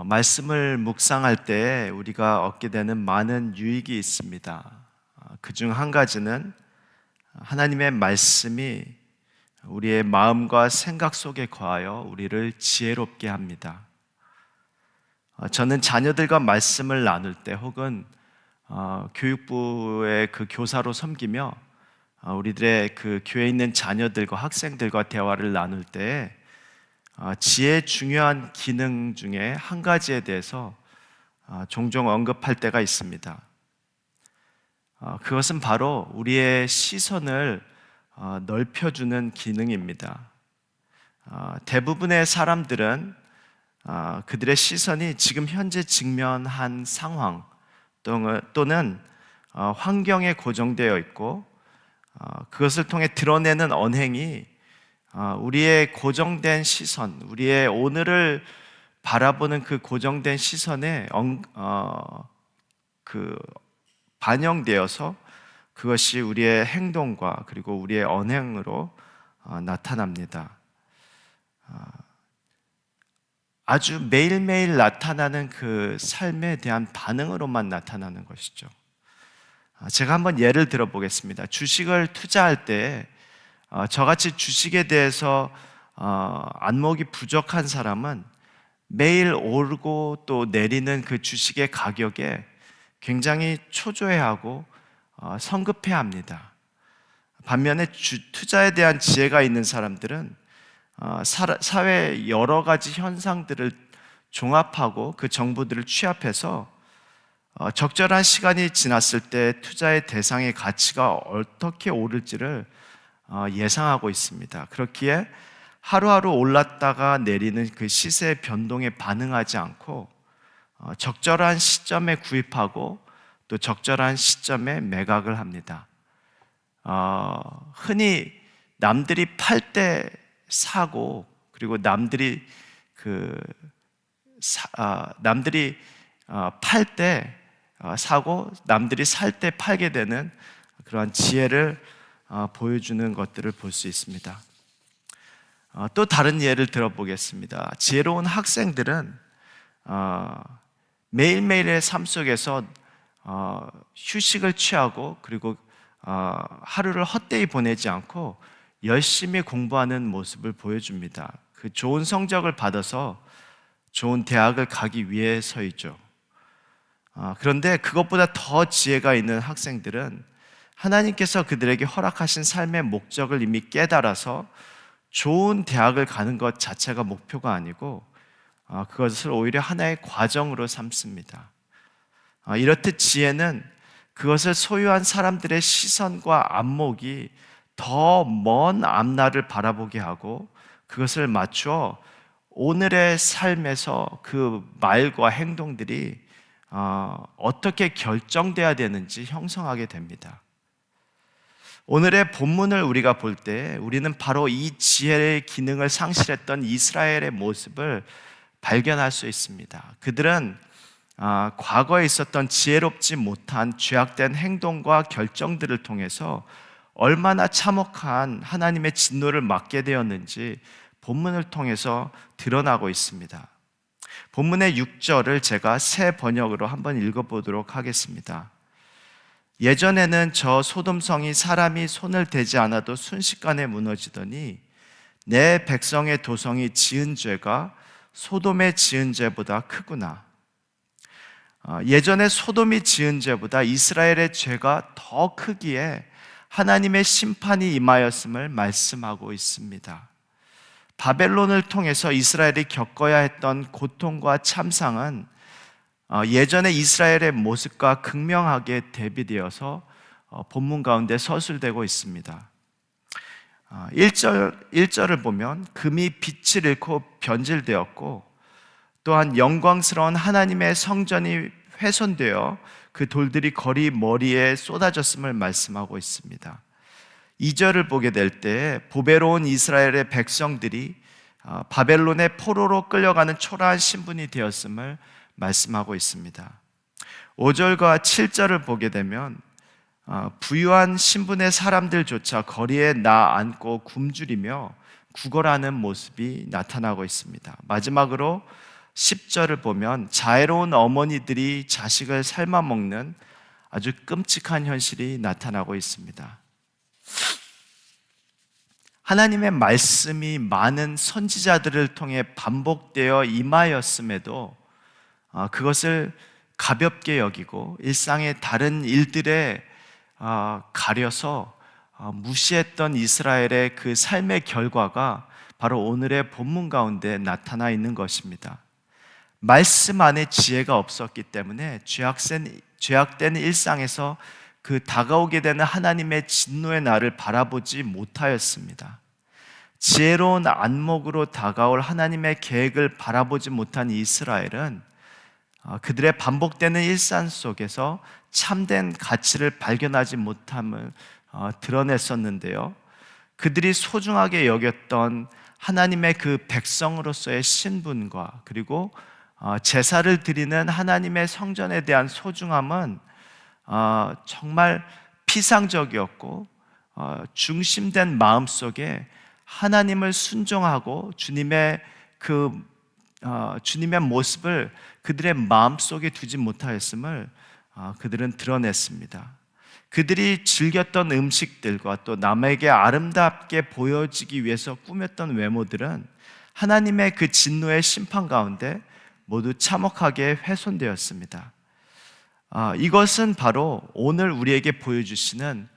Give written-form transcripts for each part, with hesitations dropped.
말씀을 묵상할 때 우리가 얻게 되는 많은 유익이 있습니다. 그중 한 가지는 하나님의 말씀이 우리의 마음과 생각 속에 거하여 우리를 지혜롭게 합니다. 저는 자녀들과 말씀을 나눌 때 혹은 교육부의 그 교사로 섬기며 우리들의 그 교회에 있는 자녀들과 학생들과 대화를 나눌 때 지혜의 중요한 기능 중에 한 가지에 대해서 종종 언급할 때가 있습니다. 그것은 바로 우리의 시선을 넓혀주는 기능입니다. 대부분의 사람들은 그들의 시선이 지금 현재 직면한 상황 또는 환경에 고정되어 있고 그것을 통해 드러내는 언행이 우리의 고정된 시선, 우리의 오늘을 바라보는 그 고정된 시선에 반영되어서 그것이 우리의 행동과 그리고 우리의 언행으로 나타납니다. 아주 매일매일 나타나는 그 삶에 대한 반응으로만 나타나는 것이죠. 제가 한번 예를 들어보겠습니다. 주식을 투자할 때 저같이 주식에 대해서 안목이 부족한 사람은 매일 오르고 또 내리는 그 주식의 가격에 굉장히 초조해하고 성급해합니다. 반면에 투자에 대한 지혜가 있는 사람들은 사회의 여러 가지 현상들을 종합하고 그 정보들을 취합해서 적절한 시간이 지났을 때 투자의 대상의 가치가 어떻게 오를지를 예상하고 있습니다. 그렇기에 하루하루 올랐다가 내리는 그 시세의 변동에 반응하지 않고 적절한 시점에 구입하고 또 적절한 시점에 매각을 합니다. 흔히 남들이 팔 때 사고 그리고 남들이 팔 때 사고 남들이 살 때 팔게 되는 그러한 지혜를 보여주는 것들을 볼 수 있습니다. 또 다른 예를 들어보겠습니다. 지혜로운 학생들은 매일매일의 삶 속에서 휴식을 취하고 그리고 하루를 헛되이 보내지 않고 열심히 공부하는 모습을 보여줍니다. 그 좋은 성적을 받아서 좋은 대학을 가기 위해서이죠. 그런데 그것보다 더 지혜가 있는 학생들은 하나님께서 그들에게 허락하신 삶의 목적을 이미 깨달아서 좋은 대학을 가는 것 자체가 목표가 아니고 그것을 오히려 하나의 과정으로 삼습니다. 이렇듯 지혜는 그것을 소유한 사람들의 시선과 안목이 더 먼 앞날을 바라보게 하고 그것을 맞추어 오늘의 삶에서 그 말과 행동들이 어떻게 결정돼야 되는지 형성하게 됩니다. 오늘의 본문을 우리가 볼 때 우리는 바로 이 지혜의 기능을 상실했던 이스라엘의 모습을 발견할 수 있습니다. 그들은 과거에 있었던 지혜롭지 못한 죄악된 행동과 결정들을 통해서 얼마나 참혹한 하나님의 진노를 맞게 되었는지 본문을 통해서 드러나고 있습니다. 본문의 6절을 제가 새 번역으로 한번 읽어보도록 하겠습니다. 예전에는 저 소돔성이 사람이 손을 대지 않아도 순식간에 무너지더니 내 백성의 도성이 지은 죄가 소돔의 지은 죄보다 크구나. 예전에 소돔이 지은 죄보다 이스라엘의 죄가 더 크기에 하나님의 심판이 임하였음을 말씀하고 있습니다. 바벨론을 통해서 이스라엘이 겪어야 했던 고통과 참상은 예전의 이스라엘의 모습과 극명하게 대비되어서 본문 가운데 서술되고 있습니다. 1절을 보면 금이 빛을 잃고 변질되었고 또한 영광스러운 하나님의 성전이 훼손되어 그 돌들이 거리 머리에 쏟아졌음을 말씀하고 있습니다. 2절을 보게 될 때 보배로운 이스라엘의 백성들이 바벨론의 포로로 끌려가는 초라한 신분이 되었음을 말씀하고 있습니다. 5절과 7절을 보게 되면 부유한 신분의 사람들조차 거리에 앉고 굶주리며 구걸하는 모습이 나타나고 있습니다. 마지막으로 10절을 보면 자애로운 어머니들이 자식을 삶아 먹는 아주 끔찍한 현실이 나타나고 있습니다. 하나님의 말씀이 많은 선지자들을 통해 반복되어 임하였음에도 그것을 가볍게 여기고 일상의 다른 일들에 가려서 무시했던 이스라엘의 그 삶의 결과가 바로 오늘의 본문 가운데 나타나 있는 것입니다. 말씀 안에 지혜가 없었기 때문에 죄악된 일상에서 그 다가오게 되는 하나님의 진노의 날을 바라보지 못하였습니다. 지혜로운 안목으로 다가올 하나님의 계획을 바라보지 못한 이스라엘은 그들의 반복되는 일상 속에서 참된 가치를 발견하지 못함을 드러냈었는데요. 그들이 소중하게 여겼던 하나님의 그 백성으로서의 신분과 그리고 제사를 드리는 하나님의 성전에 대한 소중함은 정말 피상적이었고 중심된 마음 속에 하나님을 순종하고 주님의 모습을 그들의 마음 속에 두지 못하였음을 그들은 드러냈습니다. 그들이 즐겼던 음식들과 또 남에게 아름답게 보여지기 위해서 꾸몄던 외모들은 하나님의 그 진노의 심판 가운데 모두 참혹하게 훼손되었습니다. 이것은 바로 오늘 우리에게 보여주시는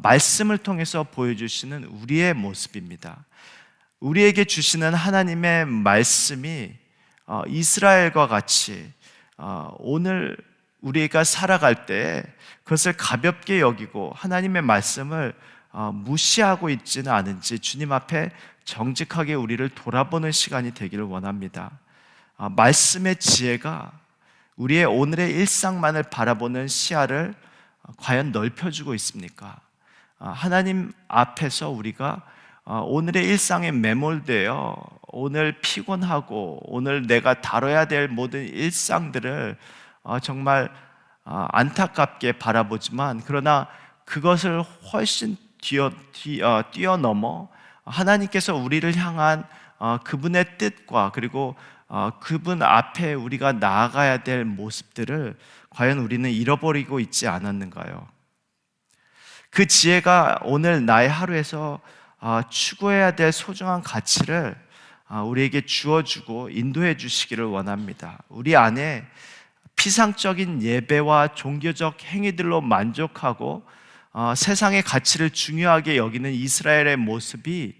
말씀을 통해서 보여주시는 우리의 모습입니다. 우리에게 주시는 하나님의 말씀이 이스라엘과 같이 오늘 우리가 살아갈 때 그것을 가볍게 여기고 하나님의 말씀을 무시하고 있지는 않은지 주님 앞에 정직하게 우리를 돌아보는 시간이 되기를 원합니다. 말씀의 지혜가 우리의 오늘의 일상만을 바라보는 시야를 과연 넓혀주고 있습니까? 하나님 앞에서 우리가 오늘의 일상에 매몰되어 오늘 피곤하고 오늘 내가 다뤄야 될 모든 일상들을 정말 안타깝게 바라보지만 그러나 그것을 훨씬 뛰어넘어 하나님께서 우리를 향한 그분의 뜻과 그리고 그분 앞에 우리가 나아가야 될 모습들을 과연 우리는 잃어버리고 있지 않았는가요? 그 지혜가 오늘 나의 하루에서 추구해야 될 소중한 가치를 우리에게 주어주고 인도해 주시기를 원합니다. 우리 안에 피상적인 예배와 종교적 행위들로 만족하고 세상의 가치를 중요하게 여기는 이스라엘의 모습이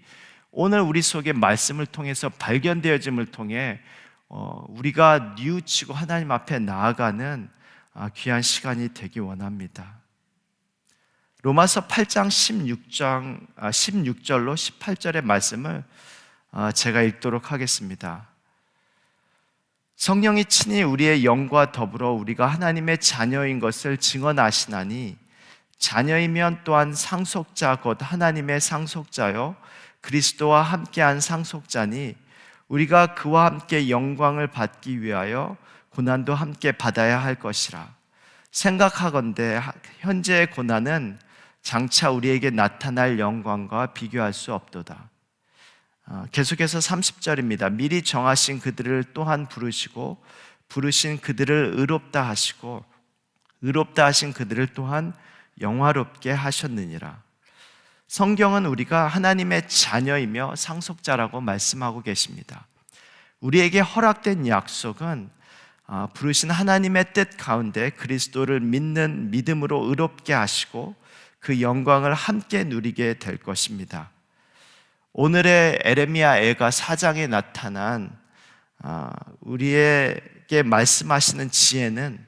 오늘 우리 속에 말씀을 통해서 발견되어짐을 통해 우리가 뉘우치고 하나님 앞에 나아가는 귀한 시간이 되기 원합니다. 로마서 8장 16절로 18절의 말씀을 제가 읽도록 하겠습니다. 성령이 친히 우리의 영과 더불어 우리가 하나님의 자녀인 것을 증언하시나니 자녀이면 또한 상속자 곧 하나님의 상속자요 그리스도와 함께한 상속자니 우리가 그와 함께 영광을 받기 위하여 고난도 함께 받아야 할 것이라. 생각하건대 현재의 고난은 장차 우리에게 나타날 영광과 비교할 수 없도다. 계속해서 30절입니다. 미리 정하신 그들을 또한 부르시고 부르신 그들을 의롭다 하시고 의롭다 하신 그들을 또한 영화롭게 하셨느니라. 성경은 우리가 하나님의 자녀이며 상속자라고 말씀하고 계십니다. 우리에게 허락된 약속은 부르신 하나님의 뜻 가운데 그리스도를 믿는 믿음으로 의롭게 하시고 그 영광을 함께 누리게 될 것입니다. 오늘의 에레미야 애가 4장에 나타난 우리에게 말씀하시는 지혜는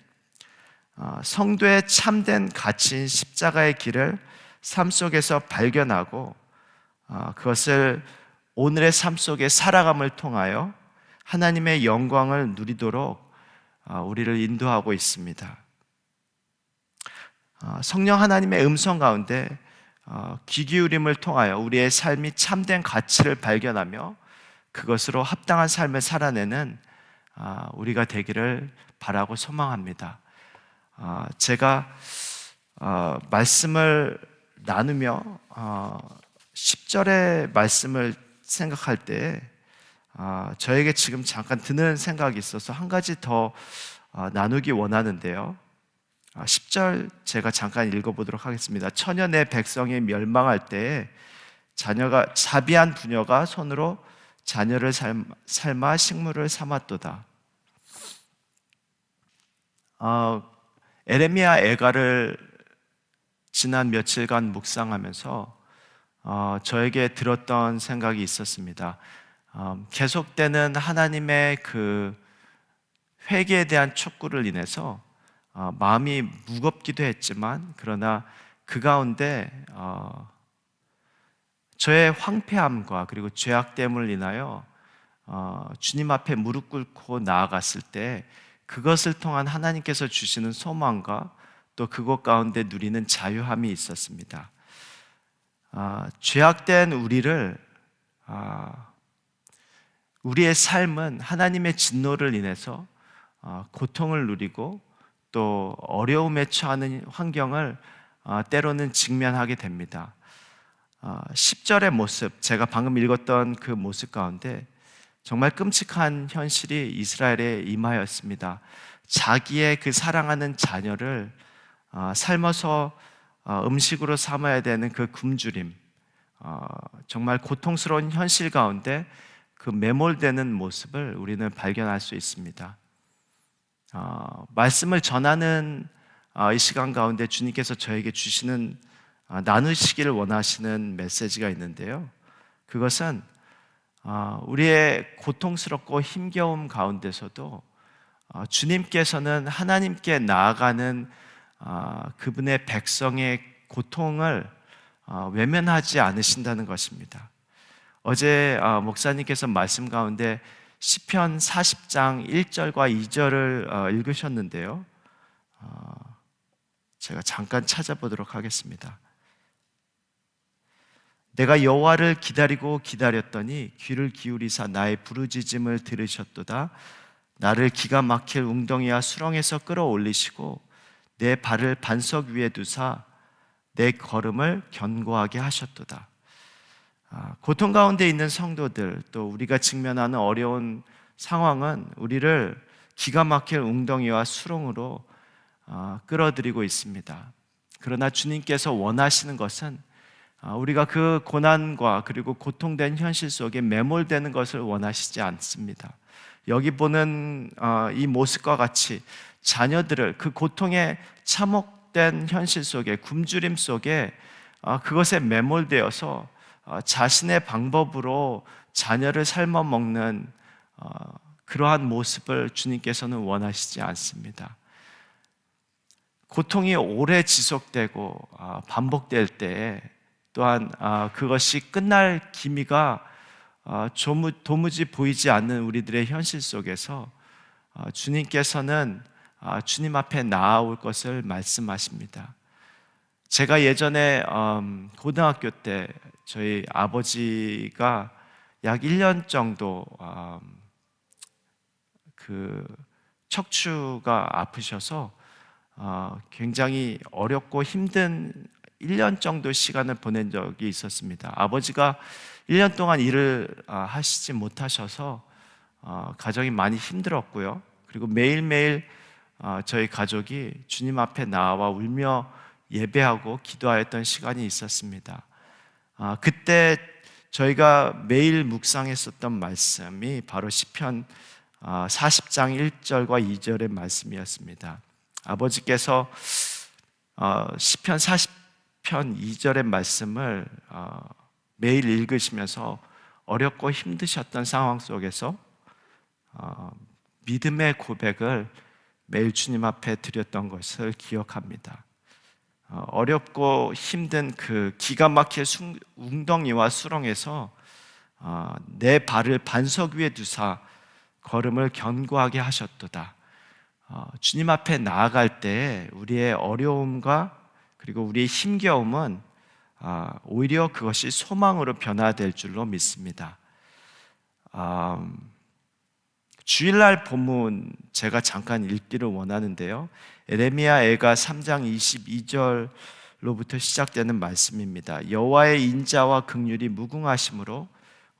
성도의 참된 가치인 십자가의 길을 삶 속에서 발견하고 그것을 오늘의 삶 속에 살아감을 통하여 하나님의 영광을 누리도록 우리를 인도하고 있습니다. 성령 하나님의 음성 가운데 귀 기울임을 통하여 우리의 삶이 참된 가치를 발견하며 그것으로 합당한 삶을 살아내는 우리가 되기를 바라고 소망합니다. 제가 말씀을 나누며 10절의 말씀을 생각할 때 저에게 지금 잠깐 드는 생각이 있어서 한 가지 더 나누기 원하는데요. 10절 제가 잠깐 읽어보도록 하겠습니다. 천년의 백성이 멸망할 때에 자비한 부녀가 손으로 자녀를 삶아 식물을 삼았도다. 에레미야 애가를 지난 며칠간 묵상하면서 저에게 들었던 생각이 있었습니다. 계속되는 하나님의 그 회개에 대한 촉구를 인해서 마음이 무겁기도 했지만, 그러나 그 가운데 저의 황폐함과 그리고 죄악됨을 인하여 주님 앞에 무릎 꿇고 나아갔을 때 그것을 통한 하나님께서 주시는 소망과 또 그것 가운데 누리는 자유함이 있었습니다. 죄악된 우리의 삶은 하나님의 진노를 인해서 고통을 누리고 또 어려움에 처하는 환경을 때로는 직면하게 됩니다. 10절의 모습, 제가 방금 읽었던 그 모습 가운데 정말 끔찍한 현실이 이스라엘에 임하였습니다. 자기의 그 사랑하는 자녀를 삶아서 음식으로 삼아야 되는 그 굶주림, 정말 고통스러운 현실 가운데 그 매몰되는 모습을 우리는 발견할 수 있습니다. 말씀을 전하는 이 시간 가운데 주님께서 저에게 주시는 나누시기를 원하시는 메시지가 있는데요. 그것은 우리의 고통스럽고 힘겨움 가운데서도 주님께서는 하나님께 나아가는 그분의 백성의 고통을 외면하지 않으신다는 것입니다. 어제 목사님께서 말씀 가운데 시편 40장 1절과 2절을 읽으셨는데요. 제가 잠깐 찾아보도록 하겠습니다. 내가 여호와를 기다리고 기다렸더니 귀를 기울이사 나의 부르짖음을 들으셨도다. 나를 기가 막힐 웅덩이와 수렁에서 끌어올리시고 내 발을 반석 위에 두사 내 걸음을 견고하게 하셨도다. 고통 가운데 있는 성도들, 또 우리가 직면하는 어려운 상황은 우리를 기가 막힐 웅덩이와 수렁으로 끌어들이고 있습니다. 그러나 주님께서 원하시는 것은 우리가 그 고난과 그리고 고통된 현실 속에 매몰되는 것을 원하시지 않습니다. 여기 보는 이 모습과 같이 자녀들을 그 고통에 참혹된 현실 속에, 굶주림 속에 그것에 매몰되어서 자신의 방법으로 자녀를 삶아 먹는 그러한 모습을 주님께서는 원하시지 않습니다. 고통이 오래 지속되고 반복될 때 또한 그것이 끝날 기미가 도무지 보이지 않는 우리들의 현실 속에서 주님께서는 주님 앞에 나아올 것을 말씀하십니다. 제가 예전에 고등학교 때 저희 아버지가 약 1년 정도 그 척추가 아프셔서 굉장히 어렵고 힘든 1년 정도 시간을 보낸 적이 있었습니다. 아버지가 1년 동안 일을 하시지 못하셔서 가정이 많이 힘들었고요. 그리고 매일매일 저희 가족이 주님 앞에 나와 울며 예배하고 기도하였던 시간이 있었습니다. 그때 저희가 매일 묵상했었던 말씀이 바로 시편 40장 1절과 2절의 말씀이었습니다. 아버지께서 시편 40편 2절의 말씀을 매일 읽으시면서 어렵고 힘드셨던 상황 속에서 믿음의 고백을 매일 주님 앞에 드렸던 것을 기억합니다. 어렵고 힘든 그 기가 막힐 웅덩이와 수렁에서 내 발을 반석 위에 두사 걸음을 견고하게 하셨도다. 주님 앞에 나아갈 때 우리의 어려움과 그리고 우리의 힘겨움은 오히려 그것이 소망으로 변화될 줄로 믿습니다. 주일날 본문 제가 잠깐 읽기를 원하는데요. 에레미야 애가 3장 22절로부터 시작되는 말씀입니다. 여호와의 인자와 긍휼이 무궁하심으로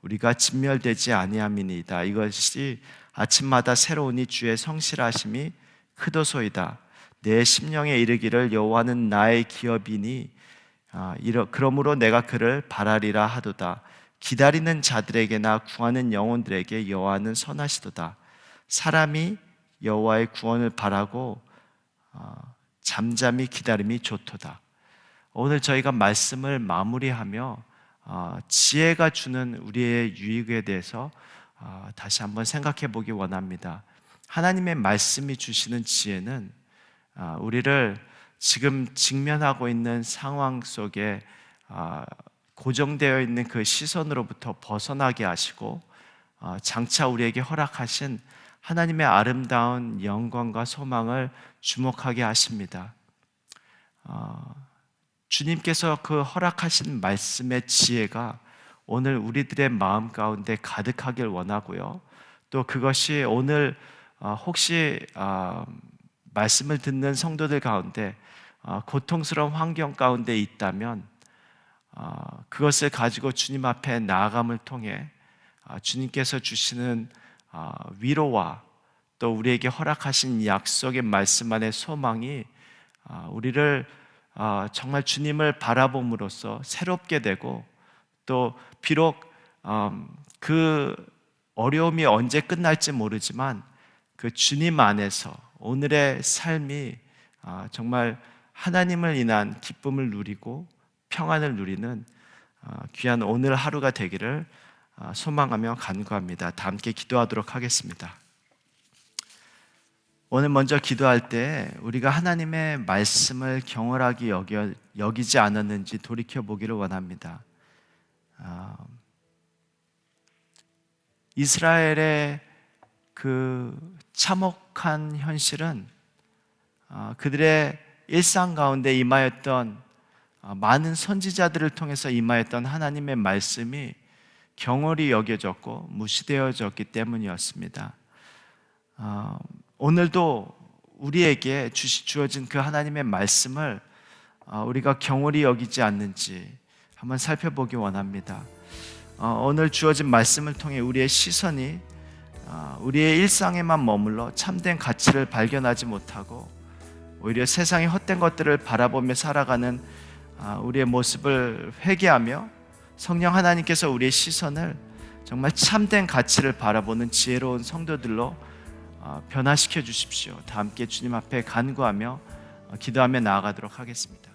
우리가 진멸되지 아니함이니이다. 이것이 아침마다 새로우니 주의 성실하심이 크도소이다. 내 심령에 이르기를 여호와는 나의 기업이니 그러므로 내가 그를 바라리라 하도다. 기다리는 자들에게나 구하는 영혼들에게 여호와는 선하시도다. 사람이 여호와의 구원을 바라고 잠잠히 기다림이 좋도다. 오늘 저희가 말씀을 마무리하며 지혜가 주는 우리의 유익에 대해서 다시 한번 생각해 보기 원합니다. 하나님의 말씀이 주시는 지혜는 우리를 지금 직면하고 있는 상황 속에 고정되어 있는 그 시선으로부터 벗어나게 하시고 장차 우리에게 허락하신 하나님의 아름다운 영광과 소망을 주목하게 하십니다. 주님께서 그 허락하신 말씀의 지혜가 오늘 우리들의 마음 가운데 가득하길 원하고요. 또 그것이 오늘 혹시 말씀을 듣는 성도들 가운데 고통스러운 환경 가운데 있다면 그것을 가지고 주님 앞에 나아감을 통해 주님께서 주시는 위로와 또 우리에게 허락하신 약속의 말씀 안의 소망이 우리를 정말 주님을 바라봄으로써 새롭게 되고 또 비록 그 어려움이 언제 끝날지 모르지만 그 주님 안에서 오늘의 삶이 정말 하나님을 인한 기쁨을 누리고 평안을 누리는 귀한 오늘 하루가 되기를 소망하며 간구합니다. 다 함께 기도하도록 하겠습니다. 오늘 먼저 기도할 때 우리가 하나님의 말씀을 경홀하게 여기지 않았는지 돌이켜보기를 원합니다. 이스라엘의 그 참혹한 현실은 그들의 일상 가운데 임하였던 많은 선지자들을 통해서 임하였던 하나님의 말씀이 경홀히 여겨졌고 무시되어졌기 때문이었습니다. 오늘도 우리에게 주어진 그 하나님의 말씀을 우리가 경홀히 여기지 않는지 한번 살펴보기 원합니다. 오늘 주어진 말씀을 통해 우리의 시선이 우리의 일상에만 머물러 참된 가치를 발견하지 못하고 오히려 세상의 헛된 것들을 바라보며 살아가는 우리의 모습을 회개하며 성령 하나님께서 우리의 시선을 정말 참된 가치를 바라보는 지혜로운 성도들로 변화시켜 주십시오. 다 함께 주님 앞에 간구하며 기도하며 나아가도록 하겠습니다.